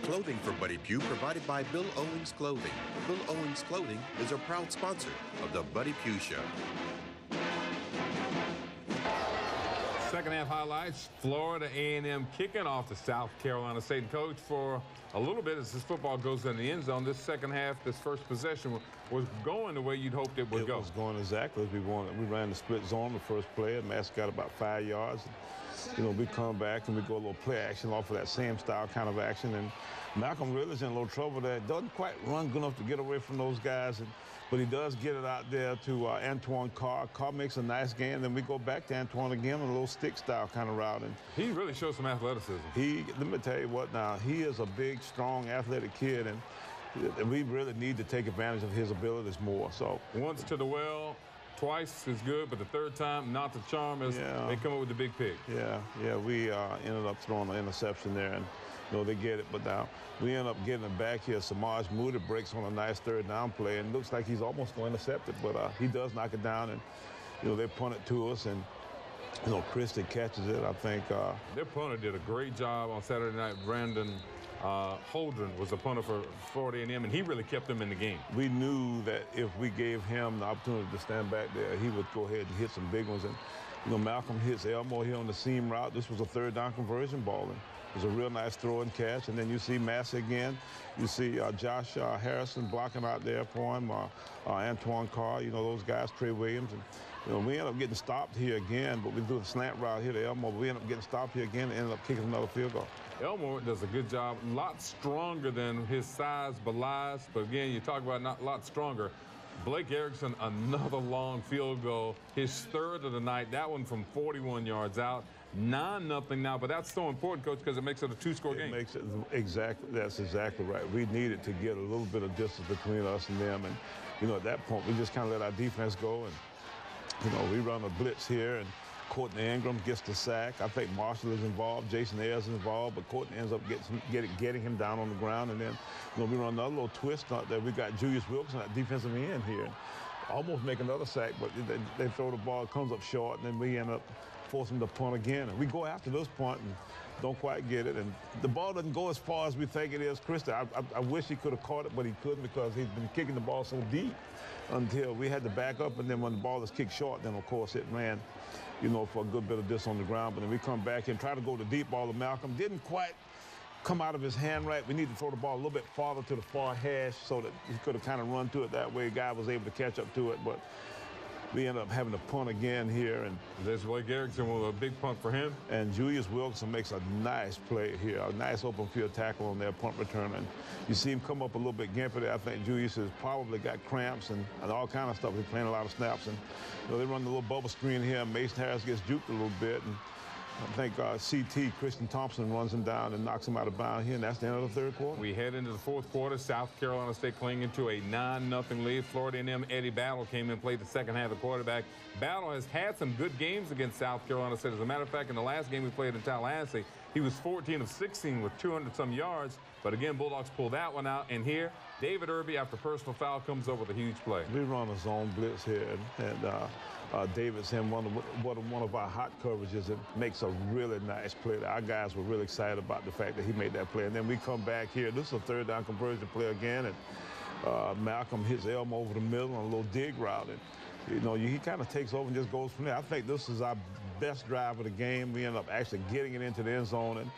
Clothing for Buddy Pough provided by Bill Owings Clothing. Bill Owings Clothing is a proud sponsor of the Buddy Pough Show. Second half highlights, Florida A&M kicking off to South Carolina State. Coach, for a little bit as this football goes in the end zone, this second half, this first possession was going the way you'd hoped it would go. It was going exactly as we wanted. We ran the split zone the first play. Mass got about 5 yards. You know, we come back and we go a little play action off of that same style kind of action. And Malcolm really is in a little trouble there. Doesn't quite run good enough to get away from those guys. But he does get it out there to Antoine Carr. Carr makes a nice gain. Then we go back to Antoine again with a little stick style kind of route. And he really shows some athleticism. Let me tell you what now, he is a big, strong, athletic kid. And we really need to take advantage of his abilities more. So once to the well, twice is good, but the third time, not the charm as they come up with the big pick. Yeah, we ended up throwing an interception there, and you know, they get it, but now we end up getting it back here. Samaj Moody breaks on a nice third down play, and looks like he's almost going to intercept it, but he does knock it down, and you know, they punt it to us, and you know, Christie catches it. I think their punter did a great job on Saturday night. Brandon Holdren was the punter for Florida A&M, and he really kept them in the game. We knew that if we gave him the opportunity to stand back there, he would go ahead and hit some big ones. And you know, Malcolm hits Elmo here on the seam route. This was a third down conversion ball, and it was a real nice throw and catch. And then you see Massey again. You see Josh Harrison blocking out there for him. Antoine Carr, you know, those guys, Trey Williams. And you know, we end up getting stopped here again, but we do the slant route here to Elmo. We end up getting stopped here again and ended up kicking another field goal. Elmo does a good job, a lot stronger than his size belies, but again, you talk about not a lot stronger. Blake Erickson, another long field goal, his third of the night, that one from 41 yards out. 9-0 now, but that's so important, Coach, because it makes it a two-score game. It makes it exactly, that's exactly right. We needed to get a little bit of distance between us and them, and you know, at that point, we just kind of let our defense go, and you know, we run a blitz here, and Courtney Ingram gets the sack. I think Marshall is involved, Jason Ayers is involved, but Courtney ends up getting him down on the ground, and then you know, we run another little twist out there. We got Julius Wilkes at defensive end here, almost make another sack, but they throw the ball, it comes up short, and then we end up forcing the punt again. And we go after this punt and don't quite get it, and the ball doesn't go as far as we think it is. Christie, I wish he could have caught it, but he couldn't because he's been kicking the ball so deep until we had to back up, and then when the ball is kicked short, then of course it ran, you know, for a good bit of distance on the ground. But then we come back and try to go to deep ball to Malcolm. Didn't quite come out of his hand right. We need to throw the ball a little bit farther to the far hash so that he could have kind of run to it that way. Guy was able to catch up to it, but we ended up having to punt again here. And there's Blake Erickson with a big punt for him. And Julius Wilson makes a nice play here, a nice open field tackle on their punt return. And you see him come up a little bit gimpy there. I think Julius has probably got cramps and all kind of stuff. He's playing a lot of snaps. And you know, they run the little bubble screen here. Mason Harris gets juked a little bit. And I think CT, Christian Thompson, runs him down and knocks him out of bounds here, and that's the end of the third quarter. We head into the fourth quarter. South Carolina State clinging to a 9-0 lead. Florida A&M Eddie Battle came in and played the second half of the quarterback. Battle has had some good games against South Carolina State. As a matter of fact, in the last game we played in Tallahassee, he was 14 of 16 with 200-some yards. But again, Bulldogs pulled that one out. And here, David Irby, after personal foul, comes up with a huge play. We run a zone blitz here, and David's in one of our hot coverages. It makes a really nice play. Our guys were really excited about the fact that he made that play. And then we come back here. This is a third down conversion play again, and Malcolm hits Elmo over the middle on a little dig route. And you know, he kind of takes over and just goes from there. I think this is our best drive of the game. We end up actually getting it into the end zone, and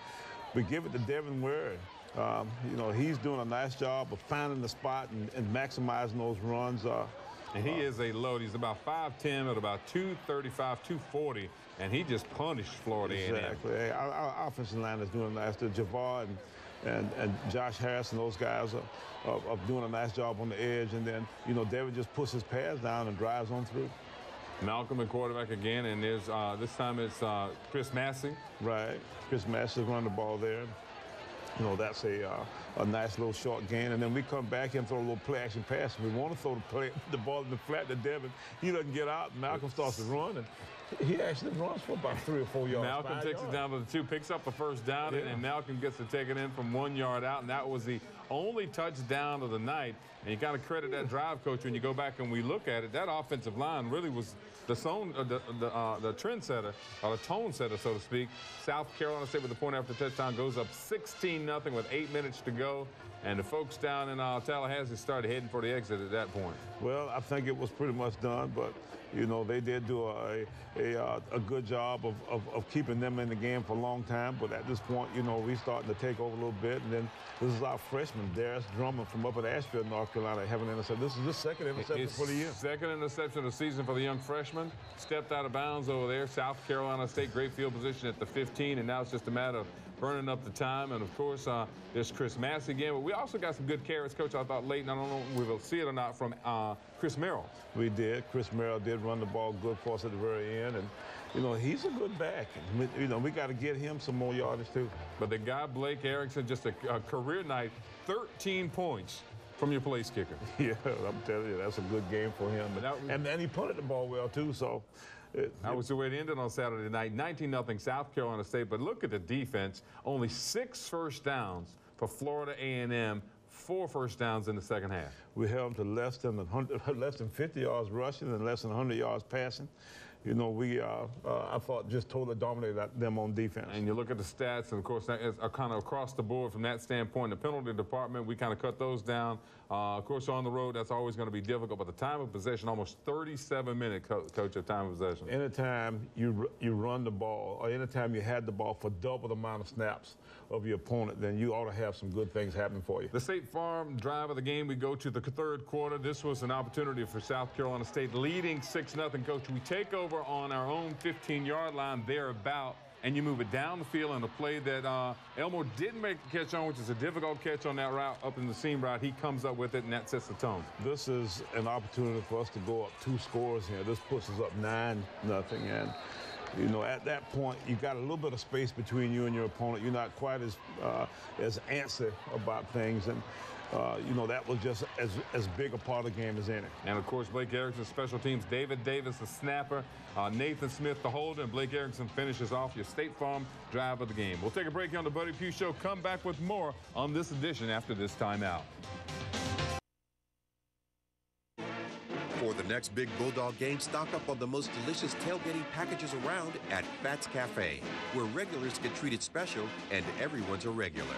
we give it to Devin Ware. You know, he's doing a nice job of finding the spot and maximizing those runs. And he is a load. He's about 5'10", at about 235, 240, and he just punished Florida A&M. Exactly. Hey, our offensive line is doing nice. Javar and Josh Harris and those guys are doing a nice job on the edge. And then, you know, David just puts his pads down and drives on through. Malcolm at quarterback again, and there's this time it's Chris Massey. Right. Chris Massey running the ball there. You know, that's a nice little short gain. And then we come back and throw a little play-action pass. We want to throw the ball in the flat to Devin. He doesn't get out. Malcolm starts to run. And He actually runs for about 3 or 4 yards. Malcolm takes it down to the 2, picks up the first down, and Malcolm gets to take it in from 1 yard out, and that was the only touchdown of the night. And you got to credit that drive coach when you go back and we look at it. That offensive line really was the trendsetter, or the tone setter, so to speak. South Carolina State with the point after touchdown goes up 16-0 with 8 minutes to go. And the folks down in Tallahassee started heading for the exit at that point. Well, I think it was pretty much done, but, you know, they did do a good job of keeping them in the game for a long time. But at this point, you know, we starting to take over a little bit. And then this is our freshman, Darius Drummond from up at Asheville, North Carolina, having an interception. This is his second interception for the year. Second interception of the season for the young freshman. Stepped out of bounds over there. South Carolina State, great field position at the 15, and now it's just a matter of burning up the time. And, of course, there's Chris Massey again. But we also got some good carries, Coach, I thought late, and I don't know if we will see it or not, from Chris Merrill. We did. Chris Merrill did run the ball good for us at the very end. And, you know, he's a good back. And, you know, we got to get him some more yardage, too. But the guy, Blake Erickson, just a career night, 13 points from your place kicker. Yeah, I'm telling you, that's a good game for him. And he punted the ball well, too, so. That was the way it ended on Saturday night, 19-0 South Carolina State. But look at the defense, only 6 first downs for Florida A&M, 4 first downs in the second half. We held them to less than 50 yards rushing and less than 100 yards passing. You know, I thought just totally dominated them on defense. And you look at the stats, and of course, that is kind of across the board from that standpoint. The penalty department, we kind of cut those down. Of course, on the road, that's always going to be difficult. But the time of possession, almost 37-minute, Coach, of time of possession. Anytime you run the ball, or anytime you had the ball for double the amount of snaps of your opponent, then you ought to have some good things happen for you. The State Farm drive of the game, we go to the third quarter. This was an opportunity for South Carolina State, leading 6-0. Coach, we take over on our own 15-yard line thereabout, and you move it down the field on a play that Elmore didn't make the catch on, which is a difficult catch on that route up in the seam route. He comes up with it, and that sets the tone. This is an opportunity for us to go up 2 scores here. This puts us up 9-0, and you know, at that point, you got a little bit of space between you and your opponent. You're not quite as antsy about things, and you know, that was just as big a part of the game as any. And of course, Blake Erickson, special teams. David Davis, the snapper. Nathan Smith, the holder, and Blake Erickson finishes off your State Farm drive of the game. We'll take a break here on the Buddy Pough Show. Come back with more on this edition after this timeout. For the next big Bulldog game, stock up on the most delicious tailgating packages around at Fats Cafe, where regulars get treated special and everyone's a regular.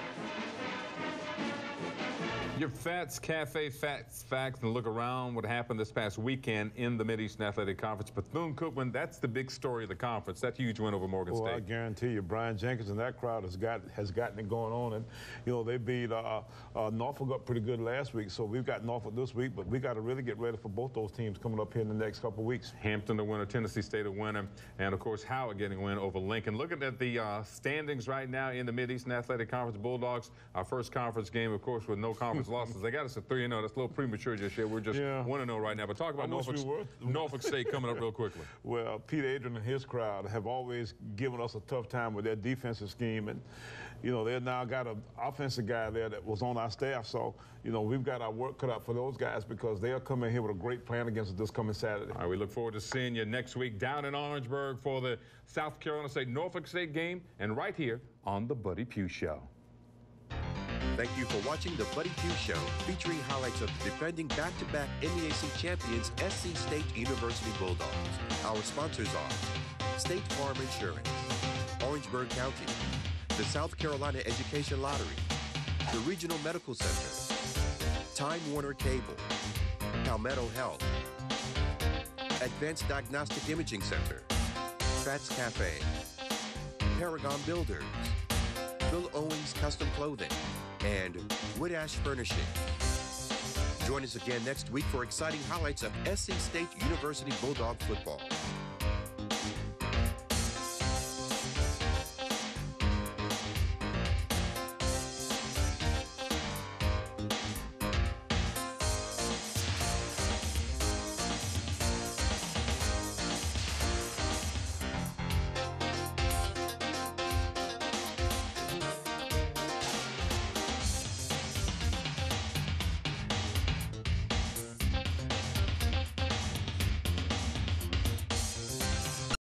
Your Fats Cafe Facts, and look around what happened this past weekend in the Mid-Eastern Athletic Conference. Bethune-Cookman, that's the big story of the conference. That huge win over Morgan State. I guarantee you, Brian Jenkins and that crowd has gotten it going on. And, you know, they beat Norfolk up pretty good last week, so we've got Norfolk this week, but we got to really get ready for both those teams coming up here in the next couple of weeks. Hampton, the winner, Tennessee State, a winner, and, of course, Howard getting a win over Lincoln. Looking at the standings right now in the Mid-Eastern Athletic Conference, Bulldogs, our first conference game, of course, with no conference losses. They got us at 3-0. That's a little premature just yet. We're just 1-0 right now. But talk about Norfolk State coming up real quickly. Well, Pete Adrian and his crowd have always given us a tough time with their defensive scheme. And, you know, they've now got an offensive guy there that was on our staff. So, you know, we've got our work cut out for those guys because they'll come in here with a great plan against us this coming Saturday. All right, we look forward to seeing you next week down in Orangeburg for the South Carolina State-Norfolk State game and right here on the Buddy Pough Show. Thank you for watching the Buddy Pough Show, featuring highlights of the defending back-to-back MEAC champions, SC State University Bulldogs. Our sponsors are State Farm Insurance, Orangeburg County, the South Carolina Education Lottery, the Regional Medical Center, Time Warner Cable, Palmetto Health, Advanced Diagnostic Imaging Center, Fats Cafe, Paragon Builders, Bill Owens Custom Clothing, and Wood Ash Furnishing. Join us again next week for exciting highlights of SC State University Bulldog football.